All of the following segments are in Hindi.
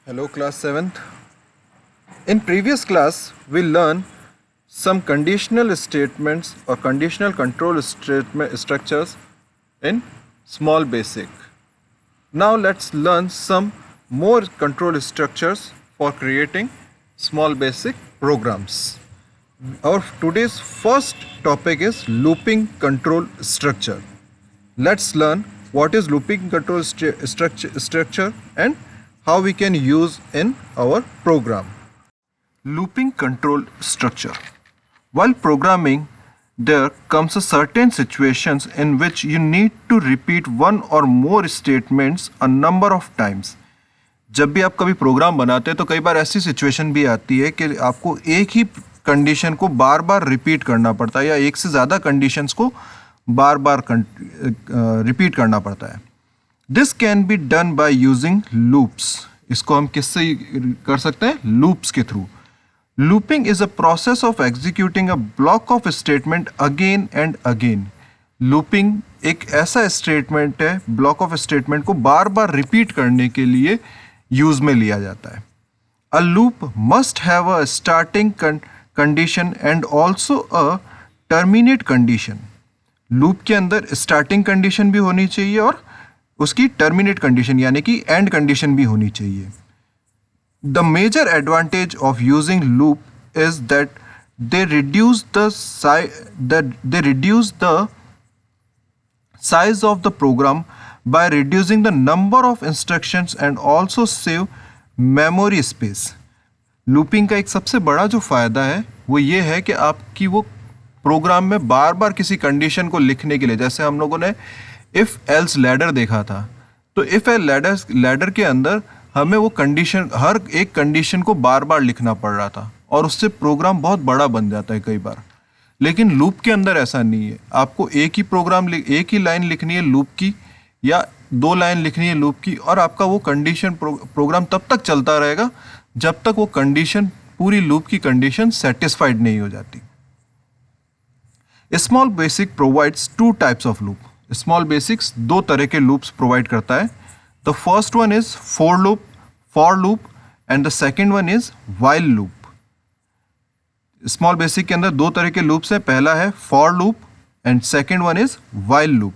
Hello class 7th. In previous class we learned some conditional statements or conditional control structures in small basic. Now let's learn some more control structures for creating small basic programs. Our today's first topic is looping control structure. Let's learn what is looping control structure and how we can use in our program. Looping control structure. While programming, there comes a certain situations in which you need to repeat one or more statements a number of times. जब भी आप कभी प्रोग्राम बनाते हैं तो कई बार ऐसी सिचुएशन भी आती है कि आपको एक ही कंडीशन को बार बार रिपीट करना पड़ता है या एक से ज़्यादा कंडीशंस को बार बार रिपीट करना पड़ता है. This can be done by using loops. इसको हम किससे कर सकते हैं? लूप्स के through. Looping is a process of executing a block of statement again and again. Looping एक ऐसा स्टेटमेंट है, ब्लॉक ऑफ स्टेटमेंट को बार बार रिपीट करने के लिए यूज में लिया जाता है. A loop must have a starting condition and also a terminate condition. Loop के अंदर स्टार्टिंग कंडीशन भी होनी चाहिए और उसकी टर्मिनेट कंडीशन यानी कि एंड कंडीशन भी होनी चाहिए. The major advantage of using loop is that they reduce the size of the program by reducing the number of instructions and also save memory space. Looping का एक सबसे बड़ा जो फ़ायदा है वो ये है कि आपकी वो प्रोग्राम में बार बार किसी कंडीशन को लिखने के लिए, जैसे हम लोगों ने इफ़ एल्स लैडर देखा था, तो इफ़ एल लैडर के अंदर हमें वो कंडीशन, हर एक कंडीशन को बार बार लिखना पड़ रहा था और उससे प्रोग्राम बहुत बड़ा बन जाता है कई बार. लेकिन लूप के अंदर ऐसा नहीं है. आपको एक ही लाइन लिखनी है लूप की या दो लाइन लिखनी है लूप की और आपका वो कंडीशन प्रोग्राम तब तक चलता रहेगा जब तक वो कंडीशन, पूरी लूप की कंडीशन सेटिस्फाइड नहीं हो जाती. Small basic provides two types of loop. Small basics दो तरह के लूप्स प्रोवाइड करता है. The first one is for loop and the second one is while loop. Small basic के अंदर दो तरह के लूप्स हैं. पहला है for loop and second one is while loop.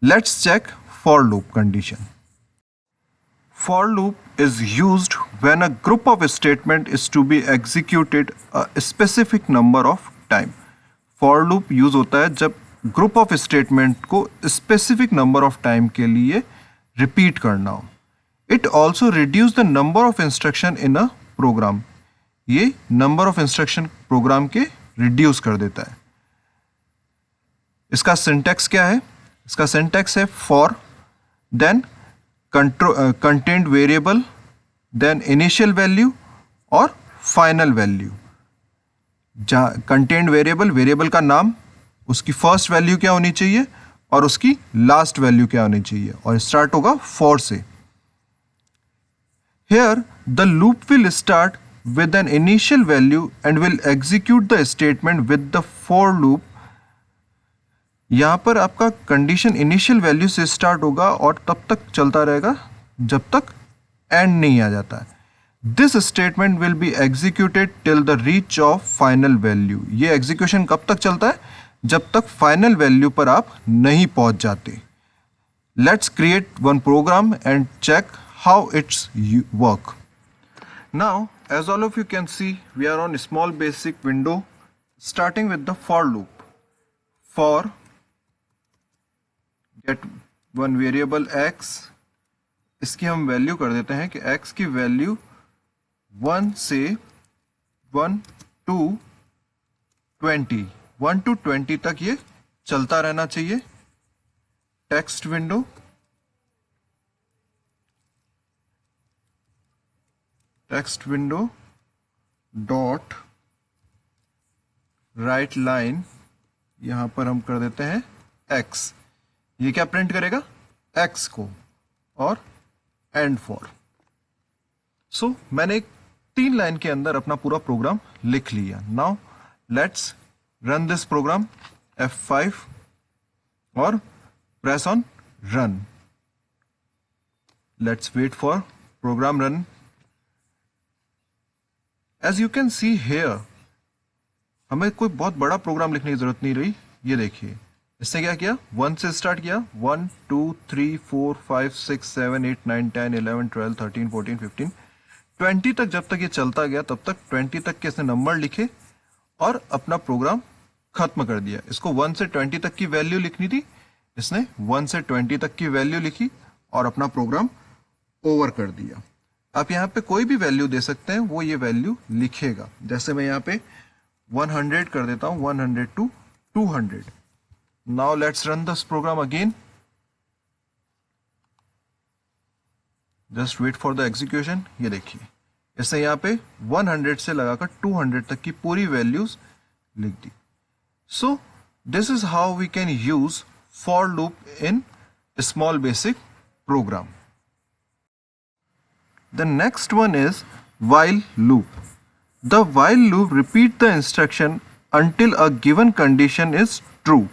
Let's check for loop condition. For loop is used when a group of statement is to be executed a specific number of time. For loop use होता है जब ग्रुप ऑफ स्टेटमेंट को स्पेसिफिक नंबर ऑफ टाइम के लिए रिपीट करना हो. It also reduce the number of instruction in a program. ये नंबर ऑफ इंस्ट्रक्शन प्रोग्राम के रिड्यूस कर देता है. इसका सिंटैक्स क्या है? इसका सिंटैक्स है for, then content variable, then initial value और फाइनल वैल्यू. जहाँ कंटेंट वेरिएबल का नाम, उसकी फर्स्ट वैल्यू क्या होनी चाहिए और उसकी लास्ट वैल्यू क्या होनी चाहिए और स्टार्ट होगा फॉर से. Here the loop will start with an initial value and will execute the statement with the for loop. यहाँ पर आपका कंडीशन इनिशियल वैल्यू से स्टार्ट होगा और तब तक चलता रहेगा जब तक एंड नहीं आ जाता है. This statement will be executed till the reach of final value. ये एग्जीक्यूशन कब तक चलता है? जब तक फाइनल वैल्यू पर आप नहीं पहुंच जाते. Let's create one program and check how it's work. Now, as all of you can see, we are on a small basic window starting with the for loop. For get one variable x, इसकी हम वैल्यू कर देते हैं कि x की वैल्यू 1 से 1 to 20, 1 to 20 तक ये चलता रहना चाहिए. Text window, text window dot write line, यहां पर हम कर देते हैं x. ये क्या प्रिंट करेगा? x को और एंड फॉर. सो मैंने एक 3 लाइन के अंदर अपना पूरा प्रोग्राम लिख लिया. Now let's run this program. F5 और press on run. Let's wait for program run as you can see here, हमें कोई बहुत बड़ा प्रोग्राम लिखने की जरूरत नहीं रही। ये देखिए, इससे क्या किया, 1 से स्टार्ट किया, 1 2 3 4 5 6 7 8 9 10 11 12 13 14 15 20 तक। जब तक ये चलता गया तब तक 20 तक के इसने नंबर लिखे और अपना प्रोग्राम खत्म कर दिया। इसको 1 से 20 तक की वैल्यू लिखनी थी, इसने 1 से 20 तक की वैल्यू लिखी और अपना प्रोग्राम ओवर कर दिया। आप यहाँ पे कोई भी वैल्यू दे सकते हैं, वो ये वैल्यू लिखेगा। जैसे मैं यहाँ पे 100 कर देता हूं, 100 to 200। Now let's run this program again, just wait for the execution. ये देखिए, इसने यहाँ पे 100 से लगाकर 200 तक की पूरी वैल्यूज लिख दी। So this is how we can use for loop in small basic program. The next one is while loop. The while loop repeats the instruction until a given condition is true.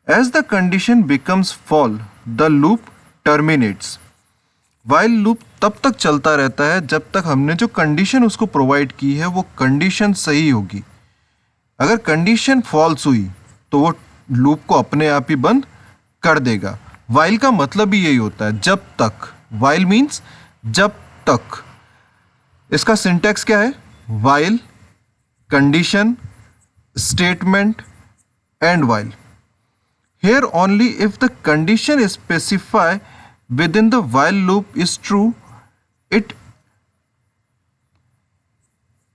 As the condition becomes false, the loop terminates. While loop तब तक चलता रहता है जब तक हमने जो कंडीशन उसको प्रोवाइड की है वो कंडीशन सही होगी। अगर कंडीशन फॉल्स हुई तो वो लूप को अपने आप ही बंद कर देगा। वाइल का मतलब ही यही होता है, जब तक। वाइल मीन्स जब तक। इसका सिंटैक्स क्या है, while, condition, statement and while. Here only if the condition specified within the while loop is true,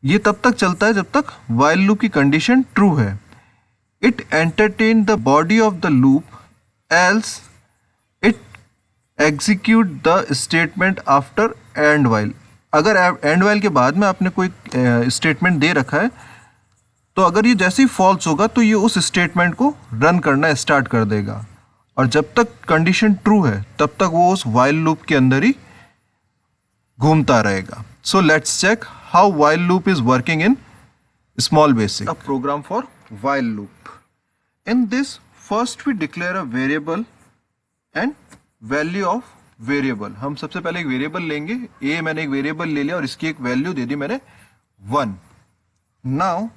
ये तब तक चलता है जब तक while loop की कंडीशन ट्रू है। It entertain the body of the loop, else it execute the statement after and while। अगर एंड वाइल के बाद में आपने कोई स्टेटमेंट दे रखा है तो अगर ये जैसे ही फॉल्स होगा तो ये उस स्टेटमेंट को रन करना स्टार्ट कर देगा, और जब तक कंडीशन ट्रू है तब तक वो उस वाइल लूप के अंदर ही घूमता रहेगा। So let's check how while loop is working in small basic. A program for while loop. In this first we declare a variable and value of variable. हम सबसे पहले एक वेरिएबल लेंगे, ए मैंने एक वेरिएबल ले लिया और इसकी एक वैल्यू दे दी मैंने 1। नाउ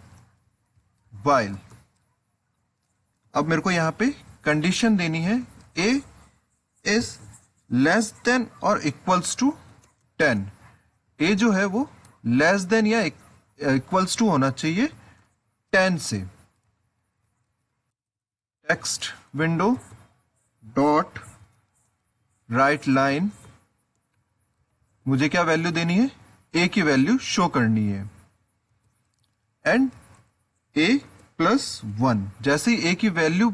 वाइल, अब मेरे को यहां पे कंडीशन देनी है, ए इज लेस देन और इक्वल्स टू 10। ए जो है वो लेस देन या इक्वल्स टू होना चाहिए 10 से। Text window dot write line, मुझे क्या वैल्यू देनी है, ए की वैल्यू शो करनी है, एंड ए प्लस 1। जैसे ही ए की वैल्यू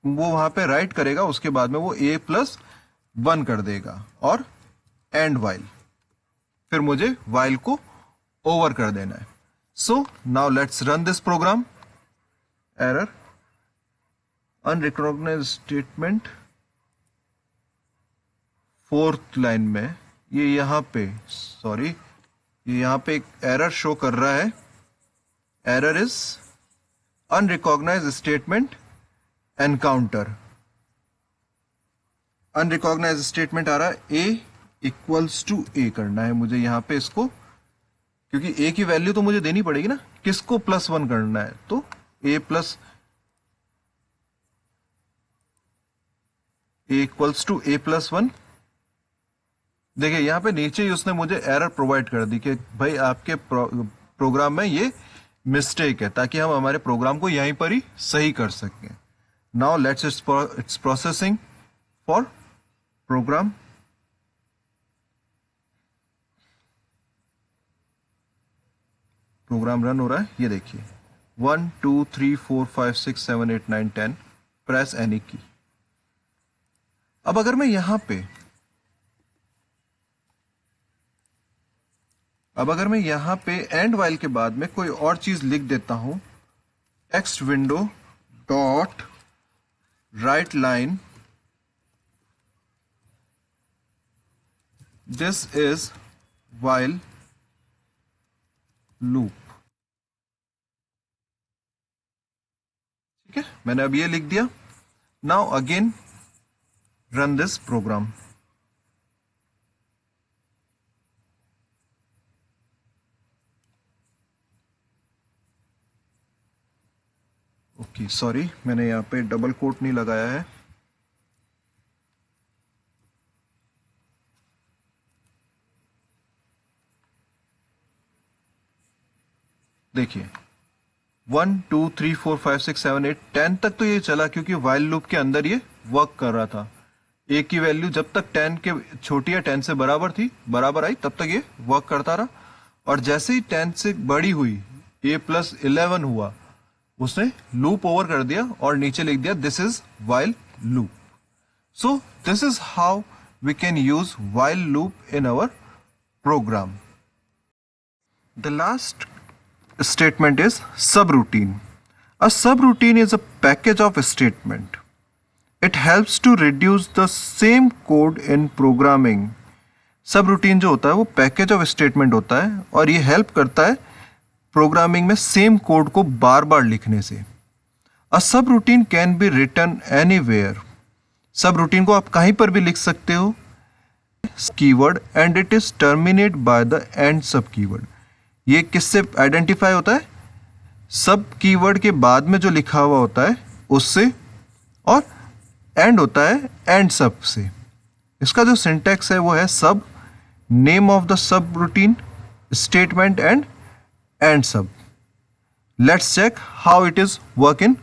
वो वहां पे राइट करेगा उसके बाद में वो ए प्लस 1 कर देगा, और एंड वाइल, फिर मुझे वाइल को ओवर कर देना है। So now let's run this program. Error, unrecognised statement, 4th line में ये यहां पे, सॉरी, ये यहां पे एक एरर शो कर रहा है। Error is unrecognised statement encounter. Unrecognised statement आ रहा है, ए इक्वल्स टू ए करना है मुझे यहां पे इसको, क्योंकि ए की वैल्यू तो मुझे देनी पड़ेगी ना, किसको +1 करना है, तो ए इक्वल्स टू ए प्लस 1। देखिए यहां पे नीचे ही उसने मुझे एरर प्रोवाइड कर दी कि भाई आपके प्रोग्राम में ये मिस्टेक है, ताकि हम हमारे प्रोग्राम को यहीं पर ही सही कर सकें। Now let's it's processing for program. Program run हो रहा है, ये देखिए 1 2 3 4 5 6 7 8 9 10, प्रेस एनी की। अब अगर मैं यहां पे एंड वाइल के बाद में कोई और चीज लिख देता हूं, text window dot write line, this is while loop. ठीक है, मैंने अब ये लिख दिया। Now again run this program. कि सॉरी मैंने यहाँ पे डबल कोट नहीं लगाया है। देखिए 1 2 3 4 5 6 7 8 10 तक तो ये चला क्योंकि वाइल लूप के अंदर ये वर्क कर रहा था। ए की वैल्यू जब तक 10 के छोटी या 10 से बराबर थी, बराबर आई, तब तक ये वर्क करता रहा। और जैसे ही 10 से बड़ी हुई, ए प्लस 11 हुआ, उसने लूप ओवर कर दिया और नीचे लिख दिया this is while loop. So this is how we can use while loop in our program. The last statement is subroutine. A subroutine is a package of statement. It helps to reduce the same code in programming. Subroutine जो होता है वो package of statement होता है और ये help करता है प्रोग्रामिंग में सेम कोड को बार बार लिखने से। A subroutine can be written anywhere. Subroutine को आप कहीं पर भी लिख सकते हो keyword and it is terminate by the end सब कीवर्ड। ये किससे आइडेंटिफाई होता है? सब कीवर्ड के बाद में जो लिखा हुआ होता है उससे, और एंड होता है एंड सब से। इसका जो सिंटैक्स है वो है sub, name of the subroutine, statement end sub. Let's check how it is work in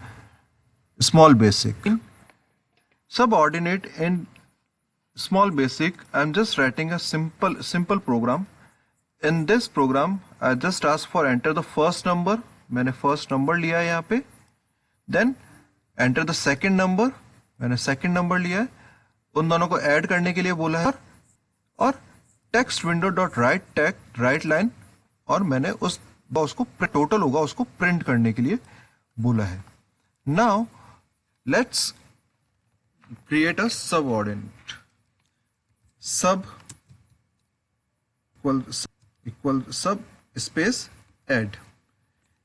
small basic. Subordinate in small basic, I'm just writing a simple program. In this program I just ask for enter the first number, मैंने first number लिया है यहाँ पे, then enter the second number, मैंने second number लिया है, उन दोनों को ऐड करने के लिए बोला है, और text window dot write line, और मैंने उसको टोटल होगा उसको प्रिंट करने के लिए बोला है। Now let's create a subordinate. सब इक्वल सब स्पेस ऐड।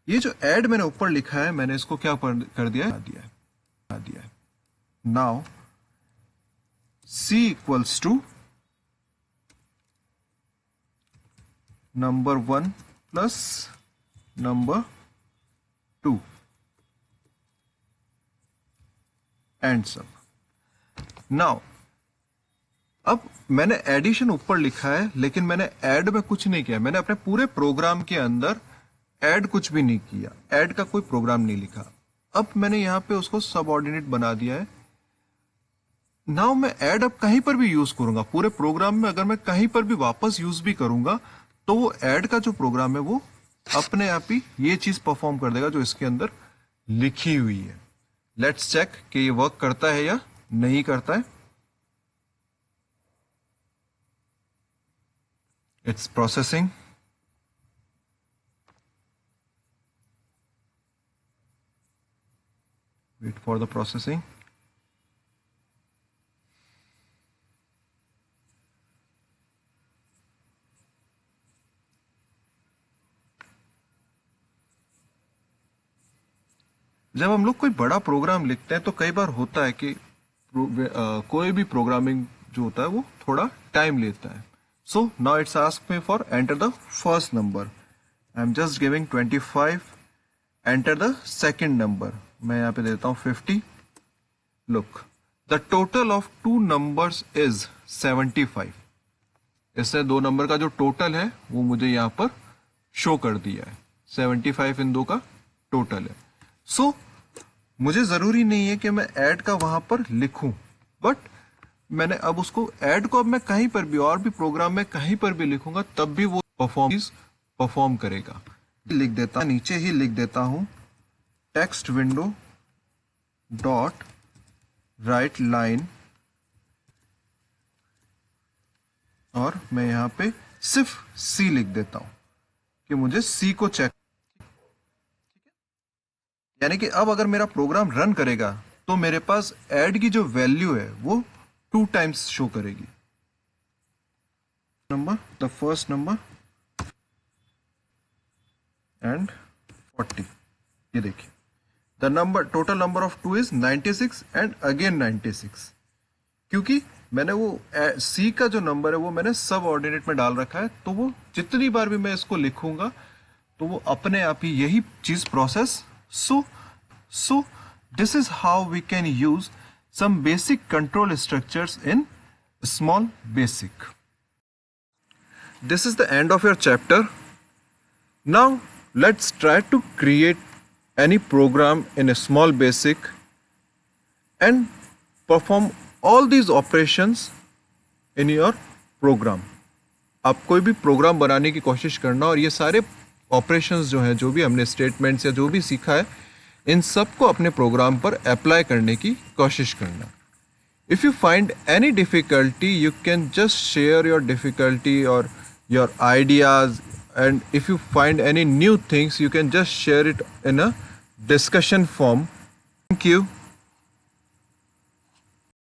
ये जो ऐड मैंने ऊपर लिखा है मैंने इसको क्या कर दिया है। Now C equals to number 1 plus number 2 and सब। नाउ अब मैंने एडिशन ऊपर लिखा है लेकिन मैंने ऐड में कुछ नहीं किया। मैंने अपने पूरे प्रोग्राम के अंदर ऐड कुछ भी नहीं किया, ऐड का कोई प्रोग्राम नहीं लिखा। अब मैंने यहां पे उसको सबऑर्डिनेट बना दिया है। नाउ मैं ऐड अब कहीं पर भी यूज करूंगा पूरे प्रोग्राम में, अगर मैं कहीं पर भी वापस यूज भी करूंगा तो वो ऐड का जो प्रोग्राम है वो अपने आप ही ये चीज परफॉर्म कर देगा जो इसके अंदर लिखी हुई है। लेट्स चेक कि ये वर्क करता है या नहीं करता है। It's processing. Wait for the processing. जब हम लोग कोई बड़ा प्रोग्राम लिखते हैं तो कई बार होता है कि कोई भी प्रोग्रामिंग जो होता है वो थोड़ा टाइम लेता है। So now it's asked me for enter the first number. I'm just giving 25. Enter the second number. मैं यहाँ पे देता हूँ 50. Look, the total of two numbers is 75. इससे दो नंबर का जो टोटल है वो मुझे यहाँ पर शो कर दिया है। 75 इन दो का टोटल है। So मुझे जरूरी नहीं है कि मैं ऐड का वहां पर लिखूं, बट मैंने अब उसको ऐड को अब मैं कहीं पर भी और भी प्रोग्राम में कहीं पर भी लिखूंगा तब भी वो परफॉर्म करेगा। लिख देता नीचे ही लिख देता हूं text window dot write line, और मैं यहां पे सिर्फ सी लिख देता हूं कि मुझे सी को चेक, यानी कि अब अगर मेरा प्रोग्राम रन करेगा तो मेरे पास ऐड की जो वैल्यू है वो 2 टाइम्स शो करेगी। Number, the first number and 40। ये देखिए the number, total number of 2 is 96 and again 96, क्योंकि मैंने वो सी का जो नंबर है वो मैंने सब ऑर्डिनेट में डाल रखा है, तो वो जितनी बार भी मैं इसको लिखूंगा तो वो अपने आप ही यही चीज process. So This is how we can use some basic control structures in small basic. This is the end of your chapter. Now let's try to create any program in a small basic and perform all these operations in your program. आप कोई भी प्रोग्राम बनाने की कोशिश करना और ये सारे ऑपरेशंस जो हैं, जो भी हमने स्टेटमेंट्स या जो भी सीखा है, इन सब को अपने प्रोग्राम पर अप्लाई करने की कोशिश करना. If you find any difficulty, you can just share your difficulty or your ideas, and if you find any new things, you can just share it in a discussion form. Thank you.